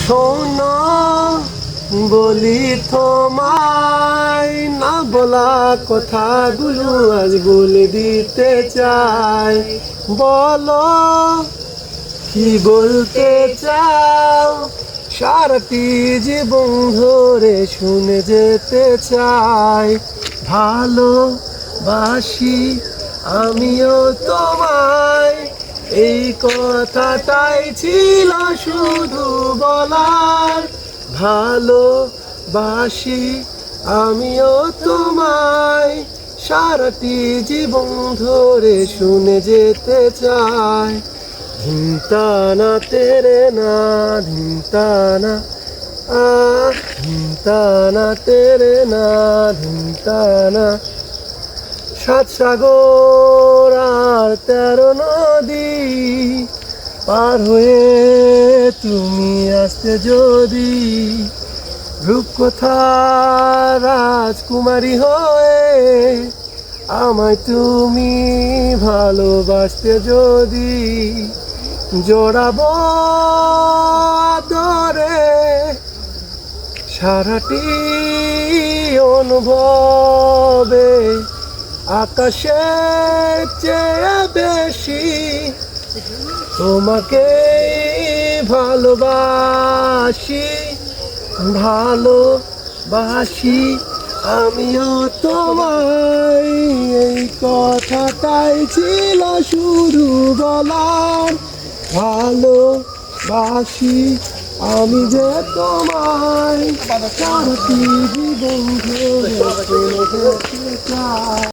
শোনো বলি তোমায়, না বলা কথাগুলো আজ বলে দিতে চাই। বলো কি বলতে চাও, সারাটি জীবন ধরে শুনে যেতে চাই। ভালোবাসি আমিও তোমায়, এই কথাটাই ছিল শুধু বলার। ভালোবাসি আমিও তোমায়, সারাটি জীবন ধরে শুনে যেতে চাই। ধিনতানা তেরে না, ধিনতানা ধিনতানা তেরে না, ধিনতানা। 7 সাগর আর 13 নদী পার হয়ে তুমি আসতে যদি, রূপকথার রাজকুমারী হয়ে আমায় তুমি ভালোবাসতে যদি, জড়াবো আদরে সারাটি অনুভবে, আকাশের চেয়ে বেশি তোমাকে ভালোবাসি। ভালোবাসি আমিও তোমায়, এই কথাটাই ছিল শুধু বলার। ভালোবাসি আমি যে তোমায়, সারাটি জীবন ধরে শুনে যেতে চাই।